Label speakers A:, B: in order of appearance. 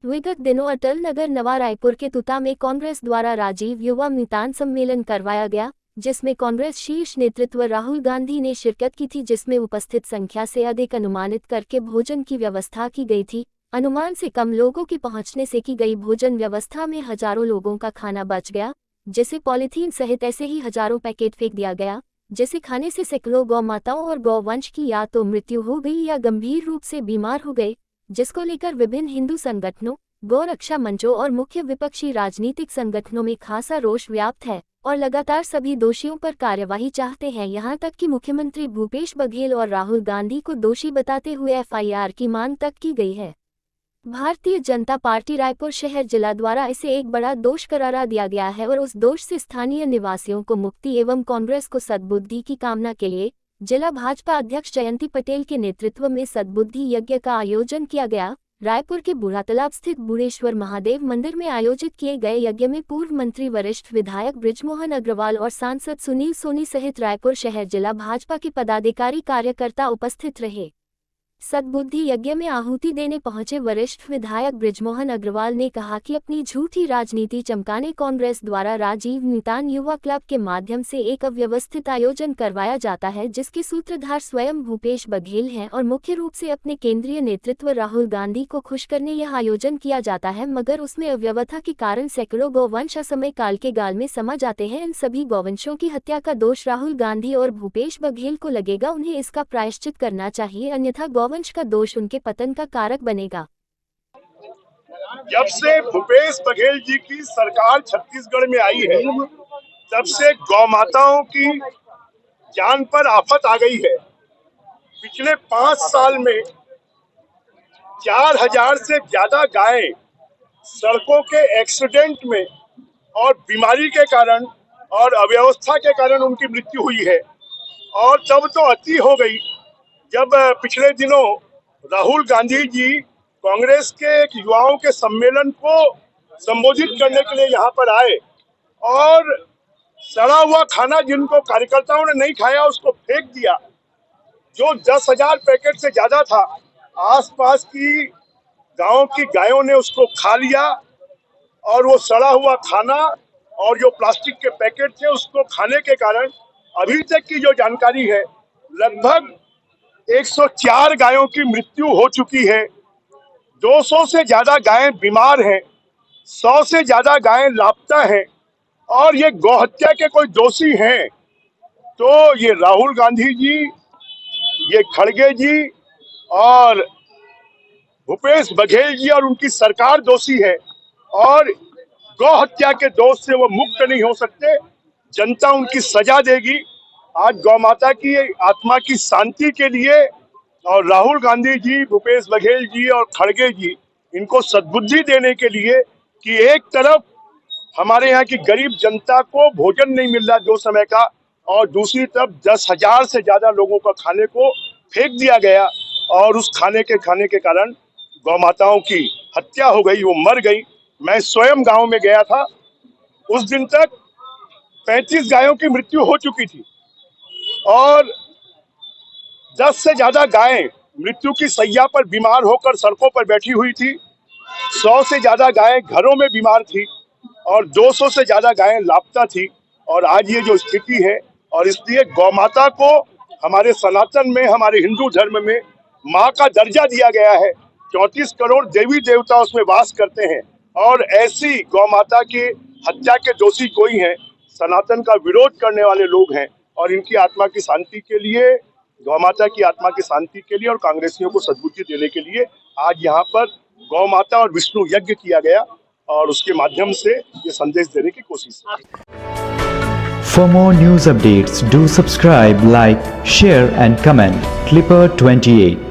A: विगत दिनों अटल नगर नवा रायपुर के तुता में कांग्रेस द्वारा राजीव युवा मितान सम्मेलन करवाया गया, जिसमें कांग्रेस शीर्ष नेतृत्व राहुल गांधी ने शिरकत की थी, जिसमें उपस्थित संख्या से अधिक अनुमानित करके भोजन की व्यवस्था की गई थी। अनुमान से कम लोगों के पहुंचने से की गई भोजन व्यवस्था में हजारों लोगों का खाना बच गया, जिसे पॉलीथीन सहित ऐसे ही हजारों पैकेट फेंक दिया गया, जिसे खाने से सैकड़ों गौ माताओं और गौवंश की या तो मृत्यु हो गई या गंभीर रूप से बीमार हो गए, जिसको लेकर विभिन्न हिंदू संगठनों, गौरक्षा मंचों और मुख्य विपक्षी राजनीतिक संगठनों में खासा रोष व्याप्त है और लगातार सभी दोषियों पर कार्यवाही चाहते हैं। यहां तक कि मुख्यमंत्री भूपेश बघेल और राहुल गांधी को दोषी बताते हुए एफआईआर की मांग तक की गई है। भारतीय जनता पार्टी रायपुर शहर जिला द्वारा इसे एक बड़ा दोष करार दिया गया है और उस दोष से स्थानीय निवासियों को मुक्ति एवं कांग्रेस को सद्बुद्धि की कामना के लिए जिला भाजपा अध्यक्ष जयंती पटेल के नेतृत्व में सद्बुद्धि यज्ञ का आयोजन किया गया। रायपुर के बूढ़ा तालाब स्थित बूढ़ेश्वर महादेव मंदिर में आयोजित किए गए यज्ञ में पूर्व मंत्री वरिष्ठ विधायक बृजमोहन अग्रवाल और सांसद सुनील सोनी सहित रायपुर शहर जिला भाजपा के पदाधिकारी कार्यकर्ता उपस्थित रहे। सद्बुद्धि यज्ञ में आहुति देने पहुंचे वरिष्ठ विधायक बृजमोहन अग्रवाल ने कहा कि अपनी झूठी राजनीति चमकाने कांग्रेस द्वारा राजीव मितान युवा क्लब के माध्यम से एक अव्यवस्थित आयोजन करवाया जाता है, जिसके सूत्रधार स्वयं भूपेश बघेल हैं और मुख्य रूप से अपने केंद्रीय नेतृत्व राहुल गांधी को खुश करने यह आयोजन किया जाता है, मगर उसमें अव्यवस्था के कारण सैकड़ों गौवंश असमय काल के गाल में समा जाते हैं। इन सभी गौवंशों की हत्या का दोष राहुल गांधी और भूपेश बघेल को लगेगा, उन्हें इसका प्रायश्चित करना चाहिए, अन्यथा गौवंश का दोष उनके पतन का कारक बनेगा।
B: जब से भूपेश बघेल जी की सरकार छत्तीसगढ़ में आई है, तब से गौ माताओं की जान पर आफत आ गई है। पिछले 5 साल में 4000 से ज्यादा गायें सड़कों के एक्सीडेंट में और बीमारी के कारण और अव्यवस्था के कारण उनकी मृत्यु हुई है। और तब तो अति हो गई जब पिछले दिनों राहुल गांधी जी कांग्रेस के एक युवाओं के सम्मेलन को संबोधित करने के लिए यहाँ पर आए और सड़ा हुआ खाना जिनको कार्यकर्ताओं ने नहीं खाया उसको फेंक दिया, जो 10,000 पैकेट से ज्यादा था। आसपास की गांवों की गायों ने उसको खा लिया और वो सड़ा हुआ खाना और जो प्लास्टिक के पैकेट थे उसको खाने के कारण अभी तक की जो जानकारी है, लगभग 104 गायों की मृत्यु हो चुकी है। 200 से ज्यादा गायें बीमार हैं, 100 से ज्यादा गायें लापता हैं और ये गौहत्या के कोई दोषी हैं तो ये राहुल गांधी जी, ये खड़गे जी और भूपेश बघेल जी और उनकी सरकार दोषी है और गौहत्या के दोष से वो मुक्त नहीं हो सकते। जनता उनकी सजा देगी। आज गौ माता की आत्मा की शांति के लिए और राहुल गांधी जी, भूपेश बघेल जी और खड़गे जी इनको सद्बुद्धि देने के लिए कि एक तरफ हमारे यहाँ की गरीब जनता को भोजन नहीं मिल रहा 2 समय का और दूसरी तरफ 10,000 से ज्यादा लोगों का खाने को फेंक दिया गया और उस खाने के कारण गौ माताओं की हत्या हो गई, वो मर गई। मैं स्वयं गांव में गया था, उस दिन तक 35 गायों की मृत्यु हो चुकी थी और 10 से ज्यादा गायें मृत्यु की सैया पर बीमार होकर सड़कों पर बैठी हुई थी। 100 से ज्यादा गायें घरों में बीमार थी और 200 से ज्यादा गायें लापता थी। और आज ये जो स्थिति है, और इसलिए गौ माता को हमारे सनातन में, हमारे हिंदू धर्म में माँ का दर्जा दिया गया है। 34 करोड़ देवी देवता उसमें वास करते हैं और ऐसी गौ माता की हत्या के दोषी कोई हैं, सनातन का विरोध करने वाले लोग हैं और इनकी आत्मा की शांति के लिए, गौ माता की आत्मा की शांति के लिए और कांग्रेसियों को सद्बुद्धि देने के लिए आज यहाँ पर गौ माता और विष्णु यज्ञ किया गया और उसके माध्यम से ये संदेश देने की कोशिश है।
C: For more news updates, do subscribe, like, share and comment. Clipper 28